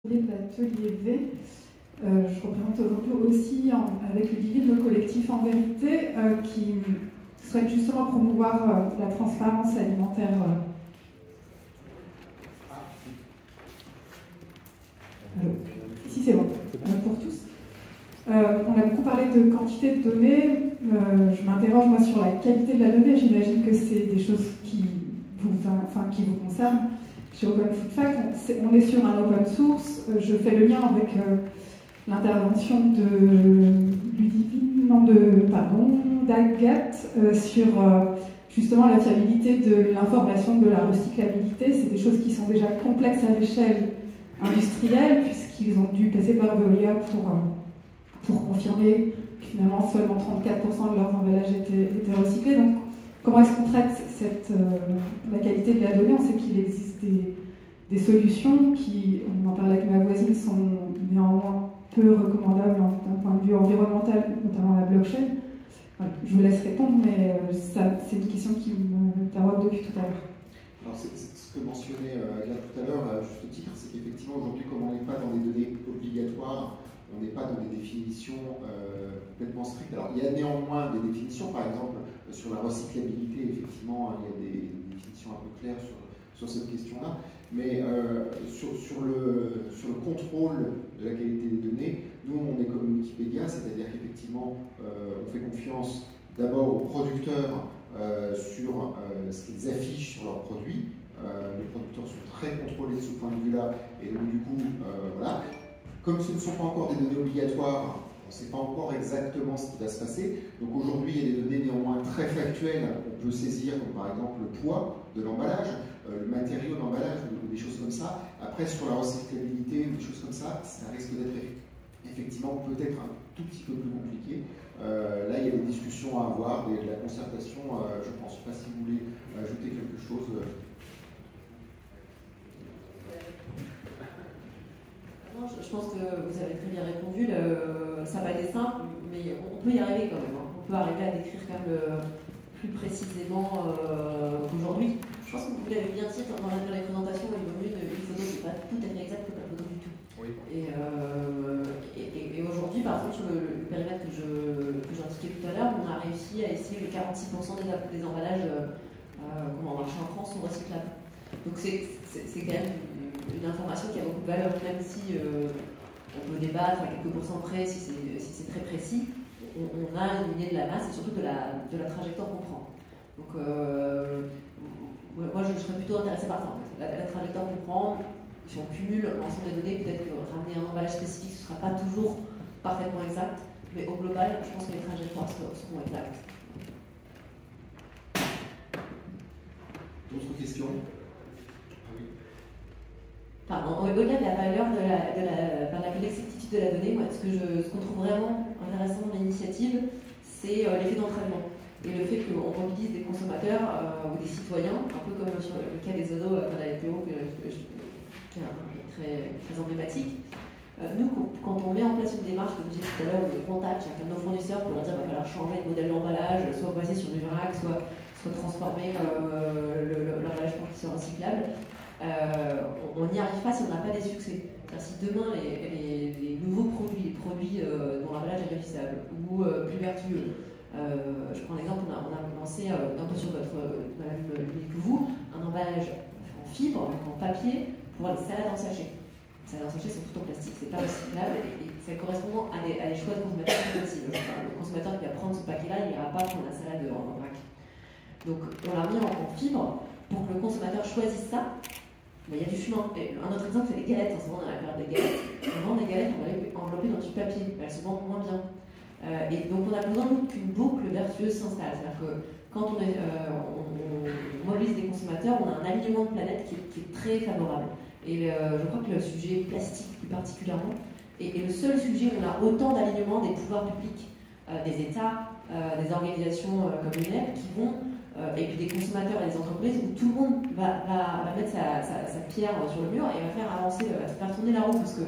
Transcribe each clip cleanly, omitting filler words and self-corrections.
l'atelier V. Je représente aujourd'hui aussi avec le Divine le collectif En Vérité qui souhaite justement promouvoir la transparence alimentaire. Si c'est bon, pour tous. On a beaucoup parlé de quantité de données. Je m'interroge moi sur la qualité de la donnée. J'imagine que c'est des choses qui vous concernent. Chez Open Food Fact, on est sur un open source. Je fais le lien avec l'intervention d'Agathe sur justement la fiabilité de l'information, de la recyclabilité. C'est des choses qui sont déjà complexes à l'échelle industrielle, puisqu'ils ont dû passer par Veolia pour confirmer que finalement seulement 34% de leurs emballages étaient recyclés. Donc, comment est-ce qu'on traite la qualité de la donnée? On sait qu'il existe des solutions qui, on en parlait avec ma voisine, sont néanmoins peu recommandables d'un point de vue environnemental, notamment la blockchain. Voilà, je vous laisse répondre, mais c'est une question qui me taraude depuis tout à l'heure. Alors, ce que mentionnait là tout à l'heure, à juste titre, c'est qu'effectivement, aujourd'hui, comme on n'est pas dans des données obligatoires, on n'est pas dans des définitions complètement strictes. Alors, il y a néanmoins des définitions, par exemple, sur la recyclabilité, effectivement, il y a des définitions un peu claires sur cette question-là, mais sur le contrôle de la qualité des données, nous, on est comme Wikipédia, c'est-à-dire qu'effectivement, on fait confiance d'abord aux producteurs sur ce qu'ils affichent sur leurs produits. Les producteurs sont très contrôlés de ce point de vue-là, et donc du coup, voilà. Comme ce ne sont pas encore des données obligatoires, on ne sait pas encore exactement ce qui va se passer. Donc aujourd'hui, il y a des données néanmoins très factuelles qu'on peut saisir, comme par exemple le poids de l'emballage, le matériau d'emballage, des choses comme ça. Après, sur la recyclabilité, des choses comme ça risque d'être effectivement peut-être un tout petit peu plus compliqué. Là, il y a des discussions à avoir, de la concertation, je ne pense pas si vous voulez ajouter quelque chose. Je pense que vous avez très bien répondu. Ça va être simple, mais on peut y arriver quand même. On peut arriver à décrire quand même plus précisément qu'aujourd'hui. Je pense que vous l'avez bien dit dans la présentation, il vaut mieux une photo qui n'est pas tout à fait exacte que la photo du tout. Oui. Et aujourd'hui, par exemple, sur le périmètre que j'indiquais tout à l'heure, on a réussi à estimer que 46% des emballages qu'on marché en France sont recyclables. Donc c'est quand même une information qui a beaucoup de valeur, même si on peut débattre à quelques pourcents près si c'est très précis. On a une idée de la masse et surtout de la trajectoire qu'on prend. Donc moi je serais plutôt intéressée par ça. En fait. La trajectoire qu'on prend, si on cumule l'ensemble des données, peut-être que ramener un emballage spécifique ce ne sera pas toujours parfaitement exact, mais au global, je pense que les trajectoires seront exactes. D'autres questions? Enfin, au-delà de la valeur de la complexité de la donnée, moi, ce qu'on trouve vraiment intéressant dans l'initiative, c'est l'effet d'entraînement. Et le fait qu'on mobilise des consommateurs ou des citoyens, un peu comme sur le cas des odos à la LPO, qui est très emblématique. Nous, quand on met en place une démarche, comme je disais tout à l'heure, de contact chacun de nos fournisseurs pour leur dire qu'il va falloir changer de modèle d'emballage, soit basé sur du vrac, soit transformer l'emballage pour qu'il soit recyclable, on n'y arrive pas si on n'a pas des succès. Si demain les nouveaux produits, les produits dont l'emballage est réutilisable ou plus vertueux, je prends l'exemple, on a lancé un peu sur Madame vous, un emballage en fibre, en papier, pour les salades en sachet. Les salades en sachet sont toutes en plastique, c'est pas recyclable et ça correspond à des choix de consommateurs très possibles. Le consommateur qui va prendre ce paquet-là, il n'ira pas prendre la salade en vrac. Donc on l'a mis en fibre pour que le consommateur choisisse ça. Mais il y a du chemin. Et un autre exemple, c'est les galettes. En ce moment, on a la période des galettes. On vend des galettes enveloppées dans du papier. Elles se vendent moins bien. Et donc, on a besoin qu'une boucle vertueuse s'installe. C'est-à-dire que quand on mobilise des consommateurs, on a un alignement de planète qui est très favorable. Et je crois que le sujet plastique, plus particulièrement, est le seul sujet où on a autant d'alignement des pouvoirs publics, des États, des organisations comme l'UNEP qui vont. Et puis des consommateurs et des entreprises où tout le monde va mettre sa pierre sur le mur et va faire avancer, faire tourner la roue, parce que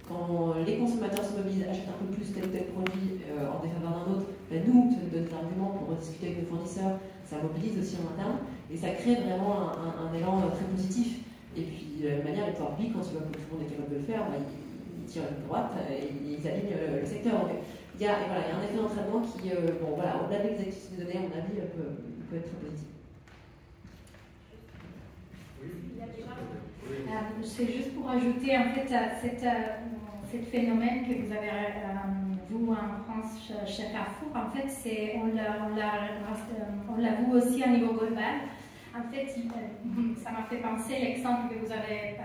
quand les consommateurs se mobilisent, achètent un peu plus tel ou tel produit en défaveur d'un autre, ben nous, ça nous donne des arguments pour rediscuter avec nos fournisseurs, ça mobilise aussi en interne, et ça crée vraiment un élan très positif. Et puis, de la même manière, les pouvoirs publics, quand ils voient que tout le monde est capable de le faire, bah, ils tirent à droite et ils alignent le secteur. Donc, il y a un effet d'entraînement qui, au-delà de l'exactitude des données, à mon avis, peut être très positif. C'est juste pour ajouter en fait cet phénomène que vous avez vous en France chez Carrefour. En fait, on l'a vu aussi à niveau global. En fait, ça m'a fait penser l'exemple que vous avez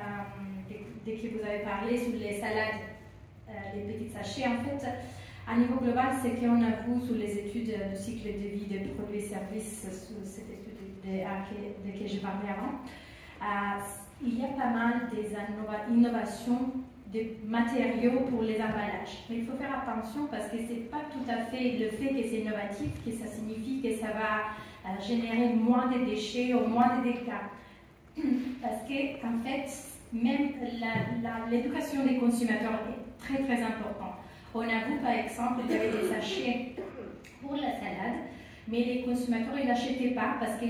dès que vous avez parlé sur les salades, les petits sachets. En fait, à niveau global, c'est qu'on a vu sur les études du cycle de vie des produits et services, sur cette étude de laquelle j'ai parlé avant. Il y a pas mal d'innovations de matériaux pour les emballages. Mais il faut faire attention parce que ce n'est pas tout à fait le fait que c'est innovatif que ça signifie que ça va générer moins de déchets ou moins de dégâts. Parce que, en fait, même l'éducation des consommateurs est très très importante. On a vu par exemple, il y avait des sachets pour la salade, mais les consommateurs ne l'achetaient pas parce que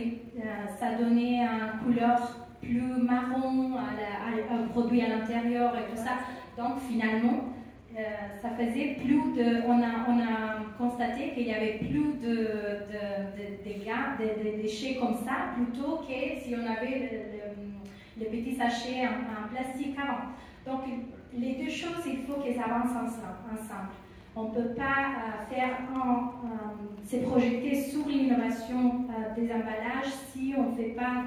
ça donnait une couleur plus marron au produit à l'intérieur et tout ça. Donc finalement, ça faisait plus de... On a constaté qu'il y avait plus de déchets comme ça, plutôt que si on avait les petits sachets en plastique avant. Donc les deux choses, il faut qu'elles avancent ensemble. On ne peut pas se projeter sur l'innovation des emballages si on ne fait pas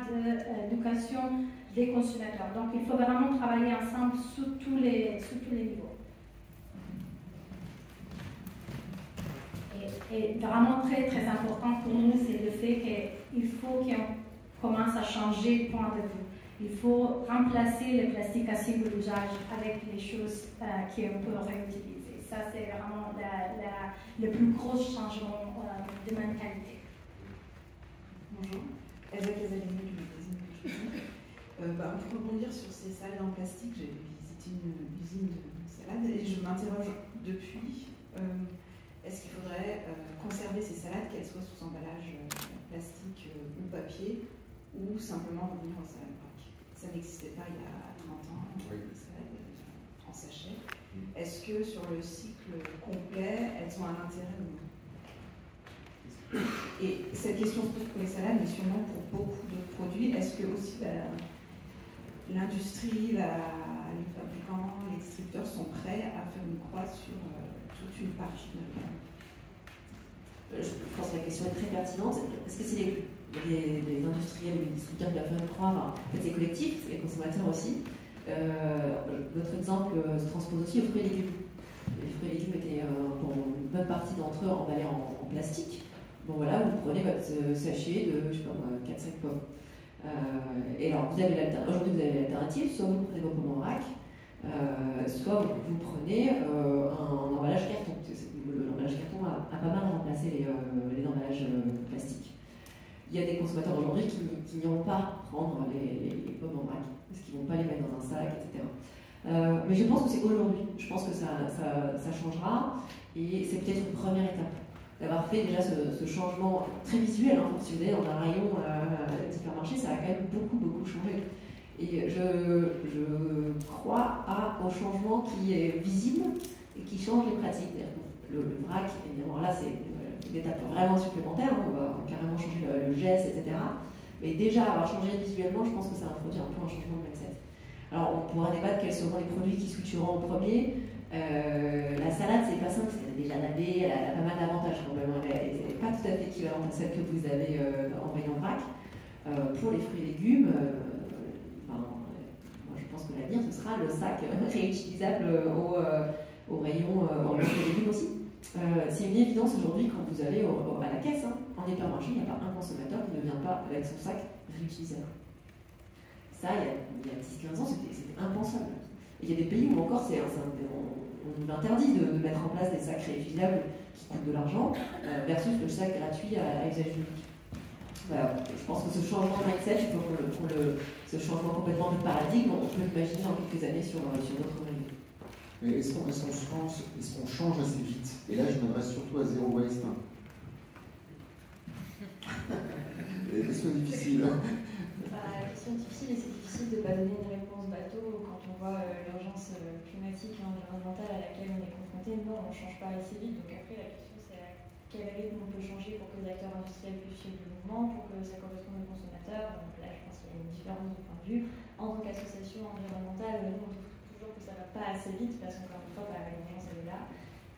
d'éducation des consommateurs. Donc il faut vraiment travailler ensemble sur tous les niveaux. Et vraiment très très important pour nous, c'est le fait qu'il faut qu'on commence à changer de point de vue. Il faut remplacer le plastique à single usage avec les choses qu'on peut réutiliser. Ça, c'est vraiment le plus gros changement de mentalité. Bonjour, Elsa Casalini du magazine. Pour rebondir sur ces salades en plastique, j'ai visité une usine de salade et je m'interroge depuis, est-ce qu'il faudrait conserver ces salades, qu'elles soient sous emballage plastique ou papier, ou simplement revenir aux salades vrac? Ça n'existait pas il y a 30 ans, les salades en sachet. Est-ce que sur le cycle complet, elles ont un intérêt ou non? Et cette question se pose pour les salades, mais sûrement pour beaucoup d'autres produits. Est-ce que aussi l'industrie, les fabricants, les distributeurs sont prêts à faire une croix sur toute une partie de la gamme? Je pense que la question est très pertinente. Est-ce que c'est les industriels ou les distributeurs qui doivent faire une croix? En fait, c'est collectif, les consommateurs aussi. Votre exemple se transpose aussi aux fruits et légumes. Les fruits et légumes étaient, pour une bonne partie d'entre eux, emballés en plastique. Bon voilà, vous prenez votre sachet de, 4-5 pommes. Et alors, aujourd'hui vous avez l'alternative, soit vous prenez vos pommes en vrac, soit vous prenez un emballage carton. L'emballage carton a pas mal remplacé les emballages plastiques. Il y a des consommateurs aujourd'hui qui n'iront pas prendre les pommes en vrac, parce qu'ils ne vont pas les mettre dans un sac, etc. Mais je pense que c'est aujourd'hui. Je pense que ça changera, et c'est peut-être une première étape. D'avoir fait déjà ce changement très visuel, si vous allez dans un rayon d'hypermarché, ça a quand même beaucoup changé. Et je crois au changement qui est visible et qui change les pratiques. Le vrac, évidemment, là c'est une étape vraiment supplémentaire, on va carrément changer le geste, etc. Mais déjà, avoir changé visuellement, je pense que ça introduit un peu un changement de mindset. Alors on pourra débattre quels seront les produits qui switcheront en premier. La salade, c'est pas simple, parce qu'elle est déjà lavée, elle a pas mal d'avantages quand même. Elle n'est pas tout à fait équivalente à celle que vous avez en rayon vrac. Pour les fruits et légumes, moi je pense que l'avenir, ce sera le sac réutilisable au rayon en fruits et légumes aussi. C'est une évidence aujourd'hui quand vous allez à la caisse, en hypermarché, il n'y a pas un consommateur qui ne vient pas avec son sac réutilisable. Ça, il y a 10-15 ans, c'était impensable. Et il y a des pays où encore on interdit de mettre en place des sacs réutilisables qui coûtent de l'argent versus le sac gratuit à usage unique. Voilà, je pense que ce changement de mindset, ce changement complètement de paradigme, on peut l'imaginer dans quelques années sur d'autres règles. Mais est-ce qu'on change assez vite? Et là, je m'adresse surtout à Zero Waste. C'est une question difficile. La question est difficile, et c'est difficile de ne pas donner une réponse bateau quand on voit l'urgence climatique et environnementale à laquelle on est confronté. Non, on ne change pas assez vite. Donc après, la question c'est à quel rythme on peut changer pour que les acteurs industriels puissent suivre le mouvement, pour que ça corresponde aux consommateurs. Donc là, je pense qu'il y a une différence de point de vue. En tant qu'association environnementale, nous, on trouve toujours que ça ne va pas assez vite parce qu'encore une fois, l'urgence elle est là.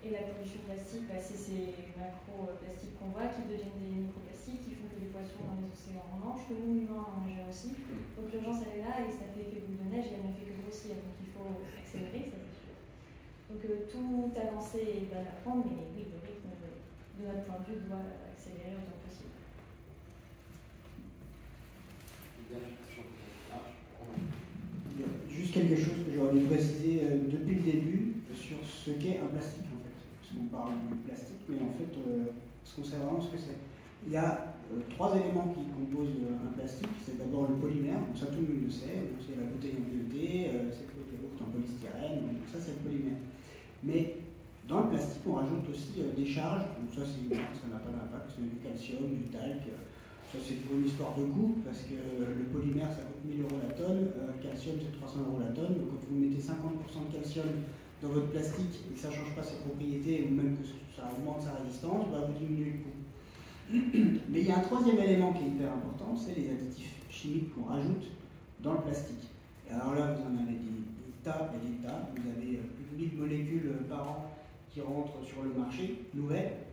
Et la pollution plastique, c'est ces macro-plastiques qu'on voit qui deviennent des microplastiques, qui font que les poissons dans les océans en mangent, que nous, humains, on ingère aussi. Donc l'urgence, elle est là et ça fait effet boule de neige et elle ne fait que grossir. Donc il faut accélérer, ça c'est sûr. Donc tout avancer est bon à prendre, mais oui, le rythme, de notre point de vue, doit accélérer autant que possible. Juste quelque chose que j'aurais dû préciser depuis le début sur ce qu'est un plastique en fait. Parce qu'on parle du plastique, mais en fait, est-ce qu'on sait vraiment ce que c'est? Il y a trois éléments qui composent un plastique. C'est d'abord le polymère, donc ça tout le monde le sait. Donc c'est la bouteille en PET, c'est en polystyrène, donc ça c'est le polymère. Mais dans le plastique, on rajoute aussi des charges. Donc ça n'a pas d'impact, c'est du calcium, du talc. Ça c'est pour une histoire de coût, parce que le polymère ça coûte 1000 € la tonne, le calcium c'est 300 € la tonne, donc quand vous mettez 50% de calcium dans votre plastique et que ça ne change pas ses propriétés, ou même que ça augmente sa résistance, vous diminuez le coût. Mais il y a un troisième élément qui est hyper important, c'est les additifs chimiques qu'on rajoute dans le plastique. Et alors là vous en avez des tas et des tas, vous avez plus de 1000 molécules par an qui rentrent sur le marché, nouvelles.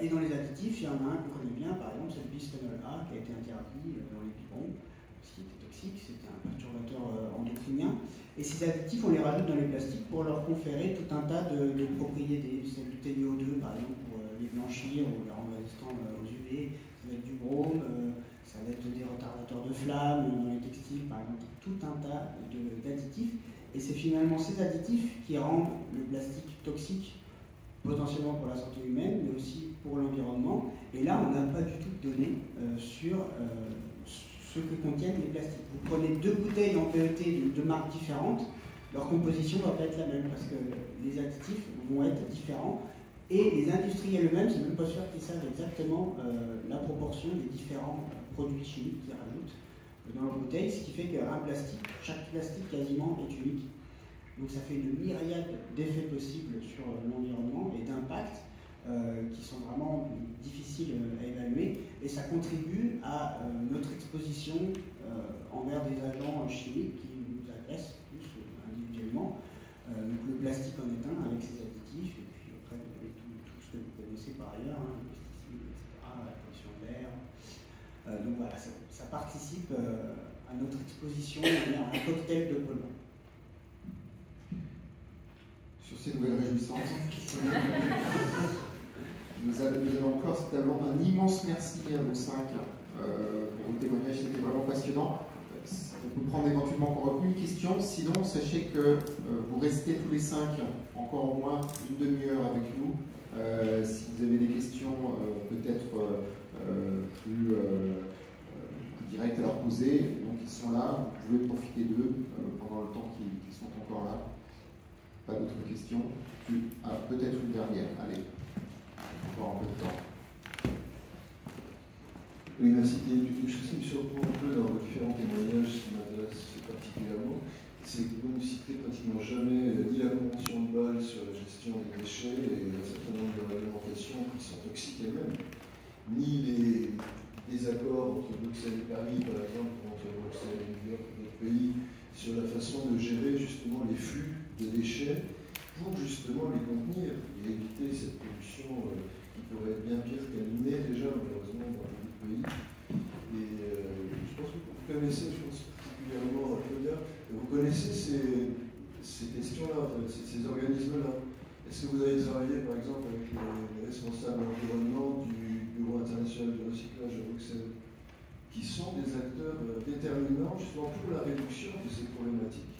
Et dans les additifs, il y en a un qu'on connaît bien, par exemple, c'est le bisphénol A qui a été interdit dans les biberons, parce qu'il était toxique, c'était un perturbateur endocrinien. Et ces additifs, on les rajoute dans les plastiques pour leur conférer tout un tas de propriétés. C'est du TiO2, par exemple, pour les blanchir ou les rendre résistants aux UV, ça va être du brome, ça va être des retardateurs de flammes dans les textiles, par exemple, tout un tas d'additifs. Et c'est finalement ces additifs qui rendent le plastique toxique, potentiellement pour la santé humaine, mais aussi pour l'environnement. Et là, on n'a pas du tout de données sur ce que contiennent les plastiques. Vous prenez deux bouteilles en PET de deux marques différentes, leur composition ne va pas être la même, parce que les additifs vont être différents, et les industriels eux-mêmes, c'est même pas sûr qu'ils savent exactement la proportion des différents produits chimiques qu'ils rajoutent dans leur bouteille, ce qui fait qu'un plastique, chaque plastique quasiment est unique. Donc ça fait une myriade d'effets possibles sur l'environnement et d'impacts qui sont vraiment difficiles à évaluer, et ça contribue à notre exposition envers des agents chimiques qui nous agressent tous individuellement. Donc le plastique en est un avec ses additifs, et puis après vous avez tout ce que vous connaissez par ailleurs, les pesticides, etc., la pollution de l'air. Donc voilà, ça participe à notre exposition à un cocktail de polluants. Sur ces nouvelles réjouissances, nous avons encore certainement un immense merci à vous cinq pour vos témoignages, c'était vraiment passionnant. On peut prendre éventuellement encore une question, sinon sachez que vous restez tous les cinq encore au moins une demi-heure avec nous. Si vous avez des questions peut-être plus directes à leur poser, donc ils sont là, vous pouvez profiter d'eux pendant le temps qu'ils sont encore là. Pas d'autres questions? Peut-être une dernière, allez, encore un peu de temps. Oui, merci. Il y a quelque chose qui me surprend un peu dans vos différents témoignages, qui m'intéresse particulièrement, c'est que vous ne citez pratiquement jamais ni la Convention de Bâle sur la gestion des déchets et un certain nombre de réglementations qui sont toxiques elles-mêmes, ni les accords entre Bruxelles et Paris, par exemple, entre Bruxelles et New York et d'autres pays, sur la façon de gérer justement les flux de déchets pour justement les contenir et éviter cette pollution qui pourrait être bien pire qu'elle n'est déjà malheureusement dans beaucoup de pays. Et je pense que vous connaissez, particulièrement Claudia, vous connaissez ces questions-là, ces organismes-là. Est-ce que vous avez travaillé par exemple avec les responsables environnement du Bureau international de recyclage à Bruxelles, qui sont des acteurs déterminants justement pour la réduction de ces problématiques?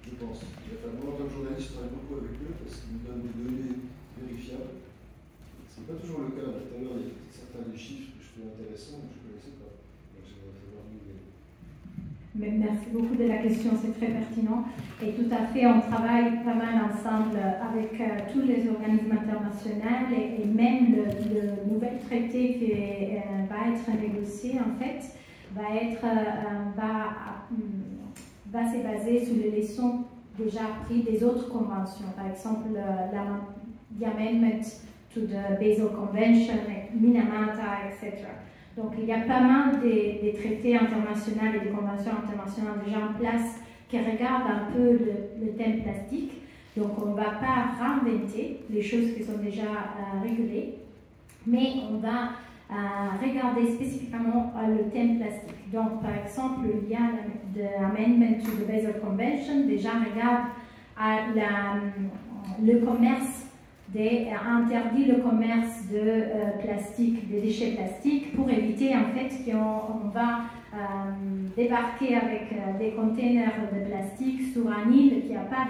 Je pense. Moi, en tant que journaliste, je travaille beaucoup avec eux parce qu'ils nous donnent des données vérifiables. Ce n'est pas toujours le cas. Tout à l'heure, il y a certains des chiffres que je trouvais intéressants, mais je ne connaissais pas. Donc, j'aimerais savoir d'où ils viennent. Merci beaucoup de la question, c'est très pertinent. Et tout à fait, on travaille pas mal ensemble avec tous les organismes internationaux et même le nouvel traité qui va être négocié, en fait. va se baser sur les leçons déjà apprises des autres conventions, par exemple the Amendment to the Basel Convention, Minamata, etc. Donc il y a pas mal des traités internationaux et des conventions internationales déjà en place qui regardent un peu le thème plastique. Donc on ne va pas réinventer les choses qui sont déjà régulées, mais on va regarder spécifiquement le thème plastique. Donc par exemple, il y a l'Amendment to the Basel Convention, déjà regarde le commerce, interdit le commerce de plastique, des déchets plastiques pour éviter en fait qu'on va débarquer avec des containers de plastique sur un île qui n'a pas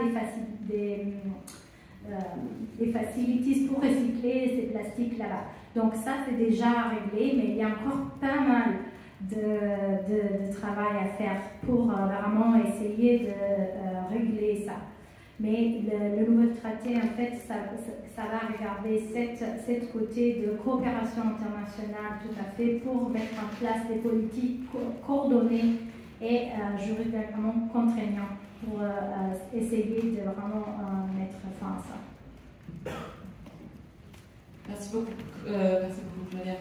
des facilities pour recycler ces plastiques là-bas. Donc ça c'est déjà réglé, mais il y a encore pas mal de travail à faire pour vraiment essayer de régler ça. Mais le nouveau traité, en fait, ça va regarder cette côté de coopération internationale tout à fait pour mettre en place des politiques coordonnées et juridiquement contraignantes pour essayer de vraiment mettre fin à ça. Merci beaucoup, Claudia.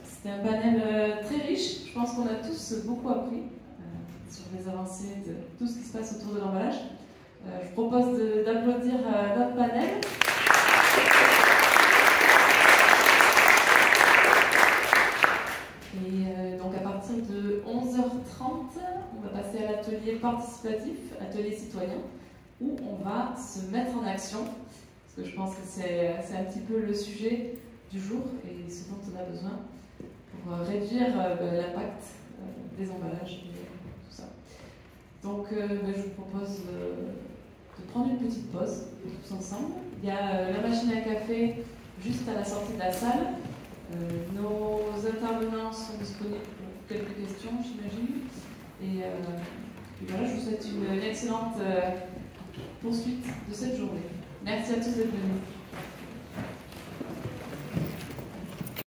C'était un panel très riche. Je pense qu'on a tous beaucoup appris sur les avancées de tout ce qui se passe autour de l'emballage. Je propose d'applaudir notre panel. Et donc à partir de 11h30, on va passer à l'atelier participatif, atelier citoyen, où on va se mettre en action, parce que je pense que c'est un petit peu le sujet du jour et ce dont on a besoin pour réduire l'impact des emballages et tout ça. Donc je vous propose de prendre une petite pause tous ensemble. Il y a la machine à café juste à la sortie de la salle. Nos intervenants sont disponibles pour quelques questions, j'imagine. Et voilà, je vous souhaite une excellente poursuite de cette journée. Merci à tous d'être venus.